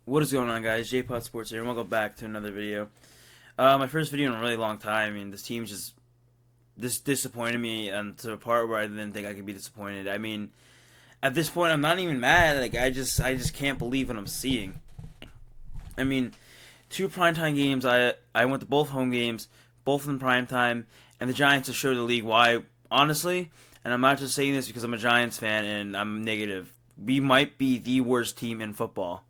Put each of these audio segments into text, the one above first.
What is going on, guys? JPOD-SPORTS here, and welcome back to another video. My first video in a really long time. I mean, this team just disappointed me, and to a part where I didn't think I could be disappointed. I mean, at this point, I'm not even mad. Like, I just can't believe what I'm seeing. I mean, two primetime games. I went to both home games, both in primetime, and the Giants have showed the league why. Honestly, and I'm not just saying this because I'm a Giants fan and I'm negative. We might be the worst team in football.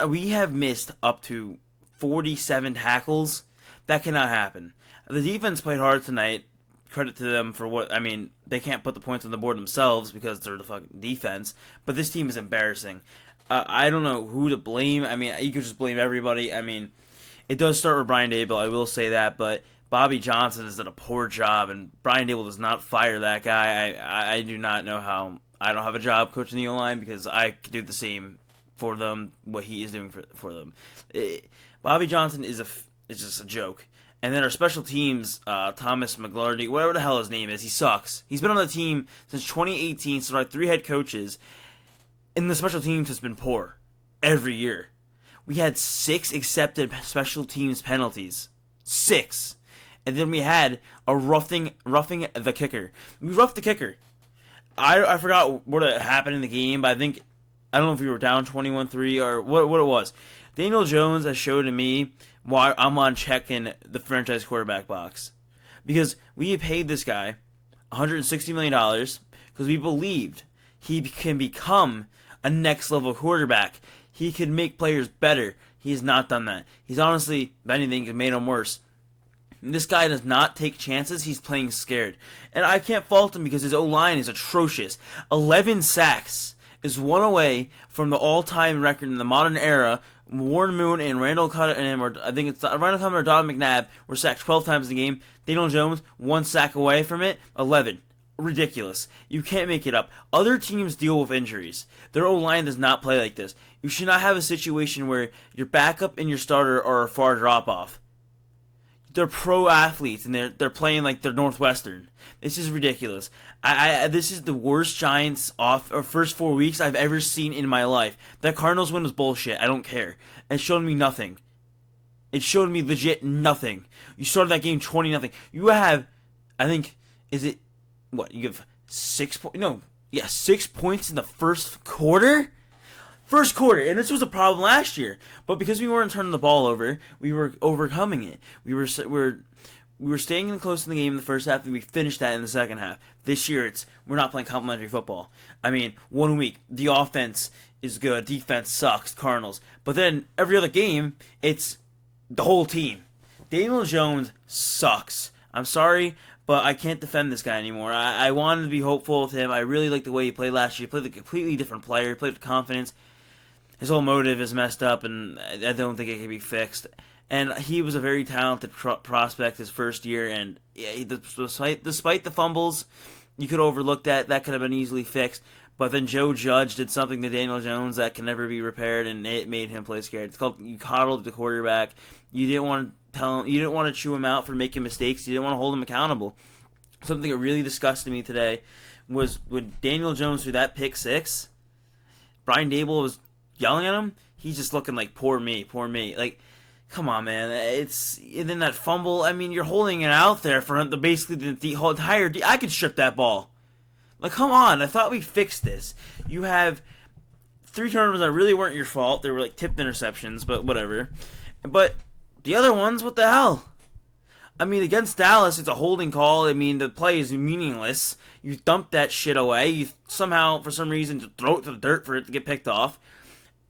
We have missed up to 47 tackles. That cannot happen. The defense played hard tonight. Credit to them for what I mean. They can't put the points on the board themselves because they're the fucking defense. But this team is embarrassing. I don't know who to blame. I mean, you could just blame everybody. I mean, it does start with Brian Dable. I will say that, but Bobby Johnson has done a poor job, and Brian Dable does not fire that guy. I do not know how. I don't have a job coaching the O-line because I could do the same for them, what he is doing for them. Bobby Johnson is just a joke. And then our special teams, Thomas McGlardy, whatever the hell his name is, he sucks. He's been on the team since 2018, so like 3 head coaches, and the special teams has been poor every year. We had 6 accepted special teams penalties. 6. And then we had a roughing the kicker. We roughed the kicker. I forgot what happened in the game, but I don't know if we were down 21-3 or what it was. Daniel Jones has showed to me why I'm on checking the franchise quarterback box. Because we paid this guy $160 million because we believed he can become a next level quarterback. He can make players better. He has not done that. He's honestly, if anything, made them worse. This guy does not take chances. He's playing scared. And I can't fault him because his O-line is atrocious. 11 sacks is one away from the all-time record in the modern era. Warren Moon and Randall Cunningham, or I think it's Randall Cunningham or Don McNabb, were sacked 12 times in the game. Daniel Jones, 1 sack away from it, 11. Ridiculous. You can't make it up. Other teams deal with injuries. Their O-line does not play like this. You should not have a situation where your backup and your starter are a far drop-off. They're pro athletes and they're playing like they're Northwestern. This is ridiculous. This is the worst Giants first 4 weeks I've ever seen in my life. That Cardinals win was bullshit. I don't care. It showed me nothing. It showed me legit nothing. You started that game 20-0. You have, I think, is it what? You have 6 points? No, yeah, 6 points in the first quarter. First quarter, and this was a problem last year, but because we weren't turning the ball over, we were overcoming it. We were staying in close in the game in the first half, and we finished that in the second half. This year, we're not playing complimentary football. I mean, 1 week the offense is good, defense sucks, Cardinals, but then every other game it's the whole team. Daniel Jones sucks. I'm sorry, but I can't defend this guy anymore. I wanted to be hopeful with him. I really liked the way he played last year. He played a completely different player. He played with confidence. His whole motive is messed up, and I don't think it can be fixed. And he was a very talented prospect his first year, and yeah, despite the fumbles, you could overlook that. That could have been easily fixed. But then Joe Judge did something to Daniel Jones that can never be repaired, and it made him play scared. It's called you coddled the quarterback. You didn't want to tell him, you didn't want to chew him out for making mistakes. You didn't want to hold him accountable. Something that really disgusted me today was when Daniel Jones threw that pick 6. Brian Dable was yelling at him. He's just looking like poor me. Like, come on, man. And then that fumble. I mean, you're holding it out there for basically the whole entire. I could strip that ball. Like, come on. I thought we fixed this. You have 3 turnovers that really weren't your fault. They were like tipped interceptions, but whatever. But the other ones, what the hell? I mean, against Dallas, it's a holding call. I mean, the play is meaningless. You dump that shit away. You somehow, for some reason, throw it to the dirt for it to get picked off.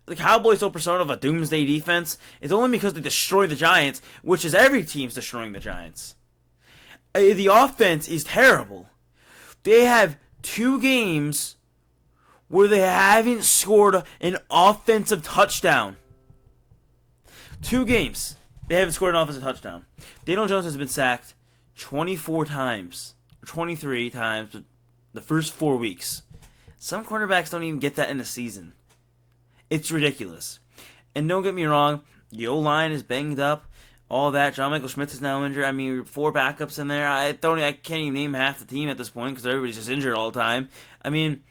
The Cowboys' whole persona of a doomsday defense is only because they destroy the Giants, which is every team's destroying the Giants. The offense is terrible. They have 2 games where they haven't scored an offensive touchdown. 2 games. They haven't scored an offensive touchdown. Daniel Jones has been sacked 24 times, or 23 times the first 4 weeks. Some quarterbacks don't even get that in a season. It's ridiculous. And don't get me wrong, the O-line is banged up, all that. John Michael Schmitz is now injured. I mean, 4 backups in there. I can't even name half the team at this point because everybody's just injured all the time. I mean,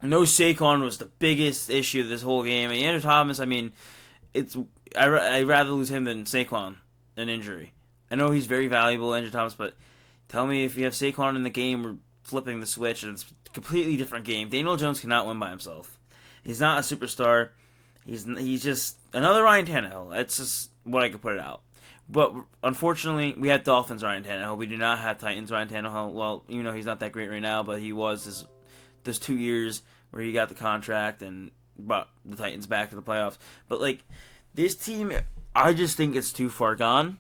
No, Saquon was the biggest issue of this whole game. And Andrew Thomas, I mean, it's I'd rather lose him than Saquon, an injury. I know he's very valuable, Andrew Thomas, but tell me if you have Saquon in the game, we're flipping the switch, and it's a completely different game. Daniel Jones cannot win by himself. He's not a superstar. He's just another Ryan Tannehill. That's just what I could put it out. But unfortunately, we have Dolphins Ryan Tannehill. We do not have Titans Ryan Tannehill. Well, he's not that great right now, but he was this 2 years where he got the contract and brought the Titans back to the playoffs. But like this team, I just think it's too far gone.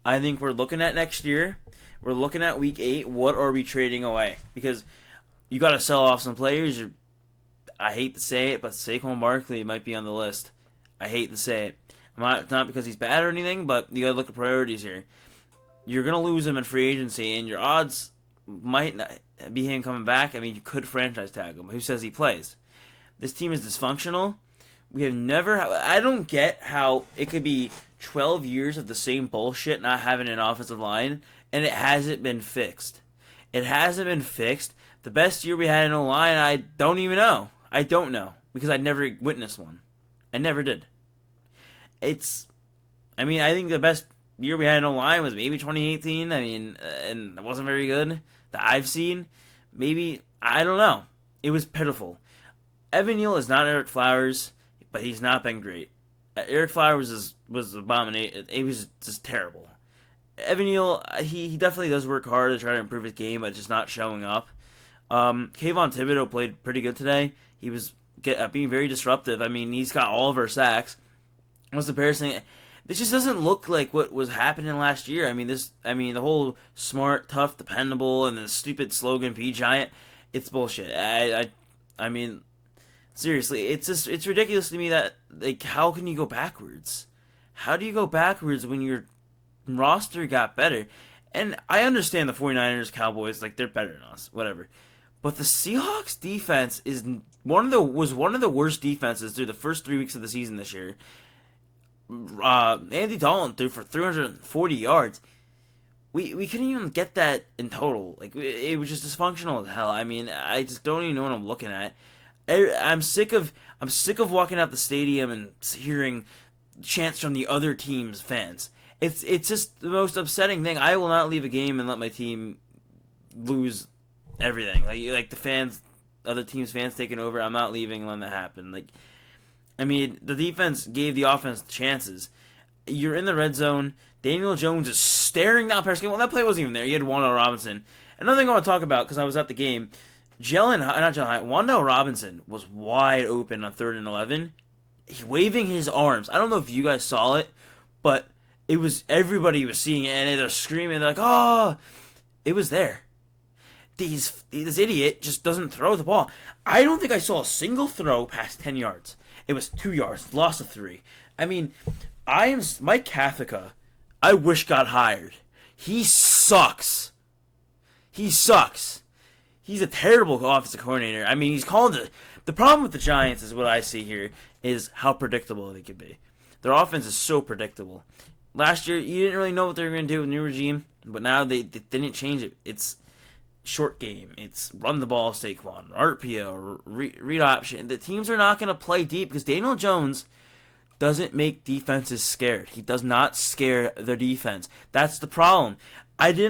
I think we're looking at next year. We're looking at week 8. What are we trading away? Because you got to sell off some players. I hate to say it, but Saquon Barkley might be on the list. I hate to say it. Not because he's bad or anything, but you got to look at priorities here. You're going to lose him in free agency, and your odds might not be him coming back. I mean, you could franchise tag him. Who says he plays? This team is dysfunctional. We have never... I don't get how it could be 12 years of the same bullshit not having an offensive line, and it hasn't been fixed. It hasn't been fixed. The best year we had in O-line, I don't even know. I don't know, because I never witnessed one. I never did. I think the best year we had in O-line was maybe 2018. And it wasn't very good that I've seen. Maybe, I don't know. It was pitiful. Evan Neal is not Eric Flowers, but he's not been great. Eric Flowers was abomination. It was just terrible. Evan Neal, he definitely does work hard to try to improve his game, but just not showing up. Kayvon Thibodeau played pretty good today. He was being very disruptive. I mean, he's got all of our sacks. What's the Bears thing? This just doesn't look like what was happening last year. The whole smart, tough, dependable, and the stupid slogan "Be Giant," it's bullshit. I mean, seriously, it's ridiculous to me that how can you go backwards? How do you go backwards when your roster got better? And I understand the 49ers, Cowboys, they're better than us, whatever. But the Seahawks defense was one of the worst defenses through the first 3 weeks of the season this year. Andy Dalton threw for 340 yards. We couldn't even get that in total. It was just dysfunctional as hell. I mean, I just don't even know what I'm looking at. I'm sick of walking out the stadium and hearing chants from the other team's fans. It's just the most upsetting thing. I will not leave a game and let my team lose everything. Like the fans, other teams' fans taking over. I'm not leaving and letting that happen. The defense gave the offense chances. You're in the red zone. Daniel Jones is staring down Paris Campbell. That play wasn't even there. He had Wan'Dale Robinson. Another thing I want to talk about, because I was at the game, Wan'Dale Robinson was wide open on 3rd and 11. He's waving his arms. I don't know if you guys saw it, but everybody was seeing it, and they're screaming. They're like, "Oh!" It was there. This idiot just doesn't throw the ball. I don't think I saw a single throw past 10 yards. It was 2 yards, loss of 3. I mean, Mike Kafka. I wish got hired. He sucks. He sucks. He's a terrible offensive coordinator. I mean, he's called it. The problem with the Giants is what I see here is how predictable they could be. Their offense is so predictable. Last year, you didn't really know what they were going to do with the new regime, but now they didn't change it. It's short game. It's run the ball, Saquon, RPO, read option. The teams are not going to play deep because Daniel Jones doesn't make defenses scared. He does not scare their defense. That's the problem. I'm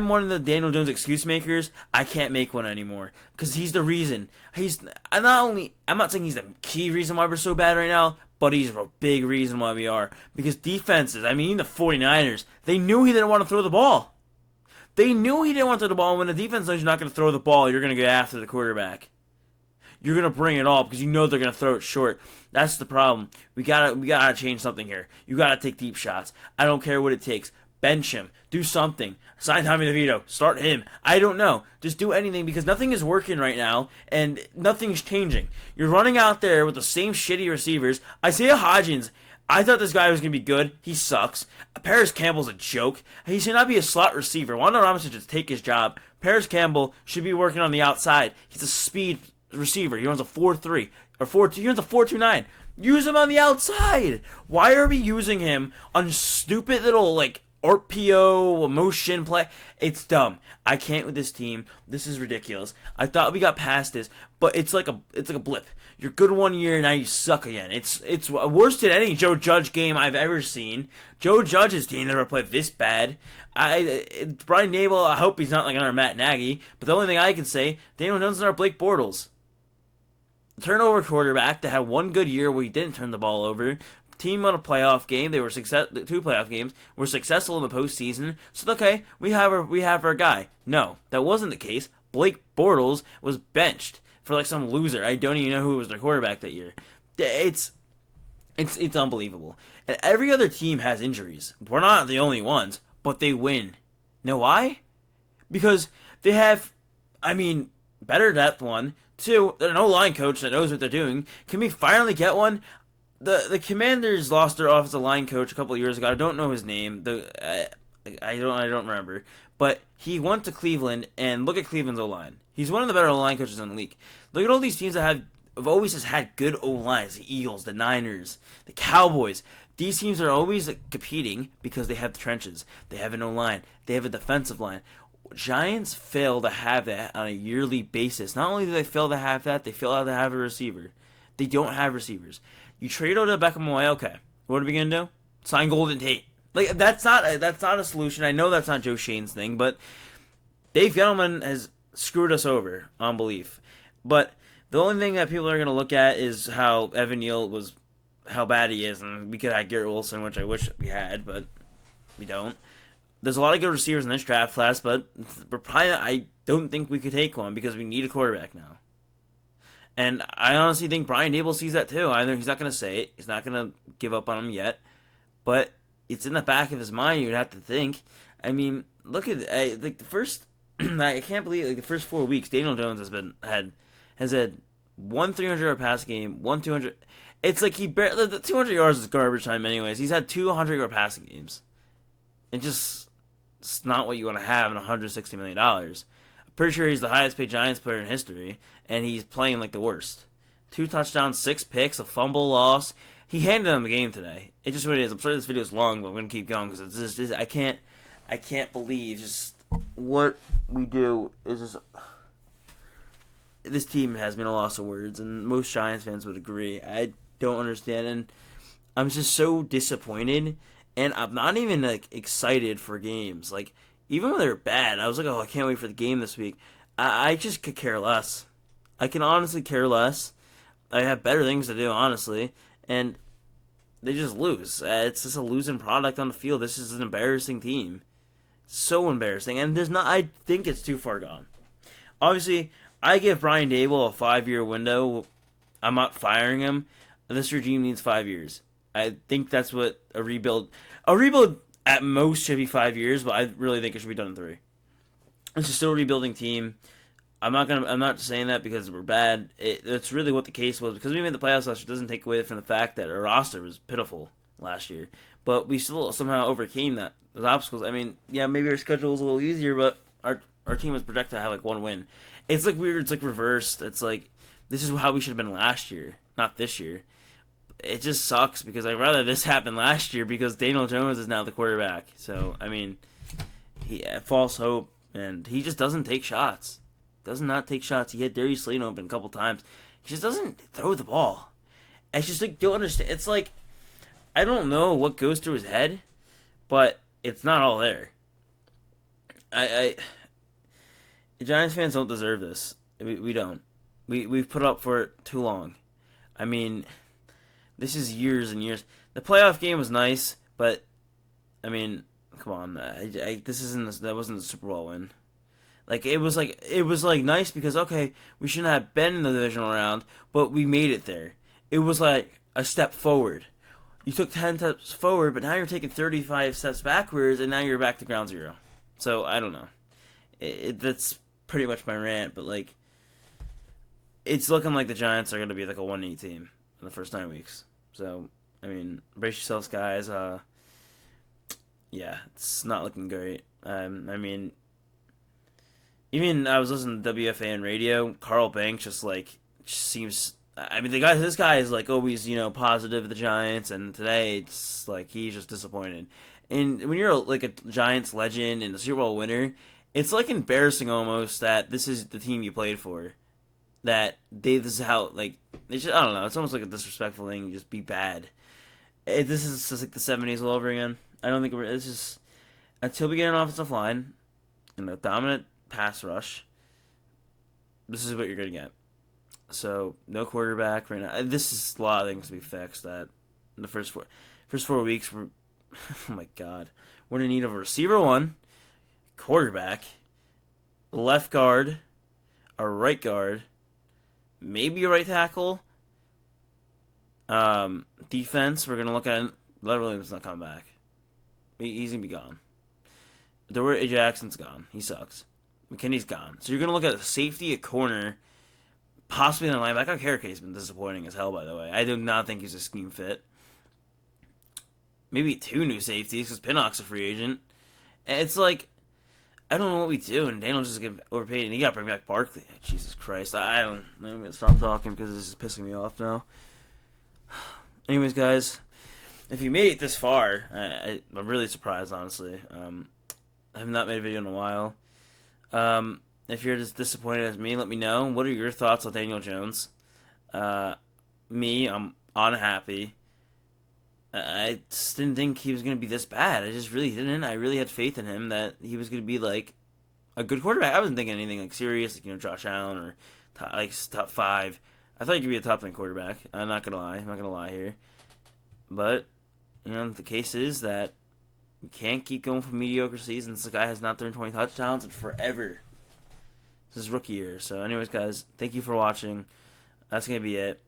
one of the Daniel Jones excuse makers. I can't make one anymore because he's the reason. I'm not saying he's the key reason why we're so bad right now, but he's a big reason why we are. Because defenses, even the 49ers, they knew he didn't want to throw the ball. They knew he didn't want to throw the ball. When the defense knows you're not going to throw the ball, you're going to get after the quarterback. You're going to bring it all because you know they're going to throw it short. That's the problem. We gotta change something here. You got to take deep shots. I don't care what it takes. Bench him. Do something. Sign Tommy DeVito. Start him. I don't know. Just do anything because nothing is working right now and nothing's changing. You're running out there with the same shitty receivers. Isaiah Hodgins, I thought this guy was going to be good. He sucks. Paris Campbell's a joke. He should not be a slot receiver. Wan'Dale Robinson should take his job. Paris Campbell should be working on the outside. He's a speed receiver. He runs a 4.3 or 4.2. He runs a 4.29. Use him on the outside. Why are we using him on stupid little RPO, motion play. It's dumb. I can't with this team. This is ridiculous. I thought we got past this, but it's like a blip. You're good one year, now you suck again. It's worse than any Joe Judge game I've ever seen. Joe Judge's team never played this bad. Brian Dable, I hope he's not like another Matt Nagy. But the only thing I can say, Daniel Jones is our Blake Bortles. Turnover quarterback that had one good year where he didn't turn the ball over. Team won a playoff game. They were two playoff games. Were successful in the postseason. So okay, we have our guy. No, that wasn't the case. Blake Bortles was benched for like some loser. I don't even know who was their quarterback that year. It's unbelievable. And every other team has injuries. We're not the only ones, but they win. Know why? Because they have, better depth, one. Two, an O-line coach that knows what they're doing. Can we finally get one? The Commanders lost their offensive line coach a couple of years ago. I don't know his name. I don't remember. But he went to Cleveland, and look at Cleveland's O-line. He's one of the better O-line coaches in the league. Look at all these teams that have always just had good O-lines. The Eagles, the Niners, the Cowboys. These teams are always competing because they have the trenches. They have an O-line. They have a defensive line. Giants fail to have that on a yearly basis. Not only do they fail to have that, they fail to have a receiver. They don't have receivers. You trade Odell Beckham away, okay. What are we gonna do? Sign Golden Tate. Like that's not a solution. I know that's not Joe Shane's thing, but Dave Gettleman has screwed us over on belief. But the only thing that people are gonna look at is how Evan Neal was, how bad he is, and we could have Garrett Wilson, which I wish we had, but we don't. There's a lot of good receivers in this draft class, but I don't think we could take one because we need a quarterback now. And I honestly think Brian Dable sees that too. Either he's not going to say it, he's not going to give up on him yet, but it's in the back of his mind. You'd have to think. Look at like the first. I can't believe like the first 4 weeks, Daniel Jones has had one 300-yard pass game, one 200. It's like the 200 yards is garbage time, anyways. He's had 200-yard passing games. It's not what you want to have in $160 million. I'm pretty sure he's the highest paid Giants player in history, and he's playing like the worst. 2 touchdowns, 6 picks, a fumble loss. He handed them the game today. It's just what it is. I'm sorry this video is long, but I'm going to keep going because it's just, I can't believe just what we do is just... This team has been a loss of words, and most Giants fans would agree. I don't understand, and I'm just so disappointed. And I'm not even like excited for games. Like even when they're bad, I was like, oh, I can't wait for the game this week. I just could care less. I can honestly care less. I have better things to do, honestly, and they just lose. It's just a losing product on the field. This is an embarrassing team. So embarrassing, and I think it's too far gone. Obviously, I give Brian Dable a 5-year window. I'm not firing him. This regime needs 5 years. I think that's what a rebuild at most should be 5 years, but I really think it should be done in 3. It's just still a rebuilding team. I'm not saying that because we're bad. That's really what the case was. Because we made the playoffs last year doesn't take away from the fact that our roster was pitiful last year. But we still somehow overcame those obstacles. Maybe our schedule was a little easier, but our team was projected to have like 1 win. It's like weird. It's like reversed. It's like this is how we should have been last year, not this year. It just sucks because I'd rather this happen last year because Daniel Jones is now the quarterback. So, he false hope, and he just doesn't take shots. Does not take shots. He hit Darius Slayton open a couple times. He just doesn't throw the ball. It's just like, don't understand. It's like, I don't know what goes through his head, but it's not all there. The Giants fans don't deserve this. We don't. We've put up for it too long. This is years and years. The playoff game was nice, but come on, that wasn't a Super Bowl win. It was nice because okay, we shouldn't have been in the divisional round, but we made it there. It was like a step forward. You took 10 steps forward, but now you're taking 35 steps backwards, and now you're back to ground zero. So I don't know. That's pretty much my rant, but it's looking like the Giants are going to be like a 1-8 team in the first 9 weeks. So, brace yourselves, guys. It's not looking great. Even I was listening to WFAN radio. Carl Banks just seems. This guy is always positive of the Giants, and today it's like he's just disappointed. And when you're like a Giants legend and a Super Bowl winner, it's like embarrassing almost that this is the team you played for. That this is how like they just, I don't know. It's almost like a disrespectful thing. Just be bad. This is just like the '70s all over again. I don't think it's just until we get an offensive line and a dominant pass rush. This is what you're gonna get. So no quarterback right now. This is a lot of things to be fixed. That in the first 4 weeks, we're oh my god, we're gonna need a receiver one, quarterback, left guard, a right guard, maybe a right tackle. Defense, we're gonna look at. Leonard Williams not coming back. He's gonna be gone. Dory Jackson's gone. He sucks. McKinney's gone. So you're gonna look at a safety, a corner, possibly a linebacker. Carrick's been disappointing as hell, by the way. I do not think he's a scheme fit. Maybe 2 new safeties because Pinnock's a free agent. And it's like I don't know what we do, and Daniel just get overpaid, and he got to bring back Barkley. Jesus Christ, I don't. I'm gonna stop talking because this is pissing me off now. Anyways, guys, if you made it this far, I'm really surprised, honestly. I have not made a video in a while. If you're as disappointed as me, let me know. What are your thoughts on Daniel Jones? I'm unhappy. I just didn't think he was going to be this bad. I just really didn't. I really had faith in him that he was going to be like a good quarterback. I wasn't thinking anything like serious, like Josh Allen or top 5. I thought he could be a top 10 quarterback. I'm not gonna lie. I'm not gonna lie here. But the case is that we can't keep going for mediocre seasons. The guy has not thrown 20 touchdowns in forever. This is rookie year. So, anyways, guys, thank you for watching. That's gonna be it.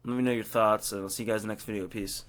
Let me know your thoughts, and I'll see you guys in the next video. Peace.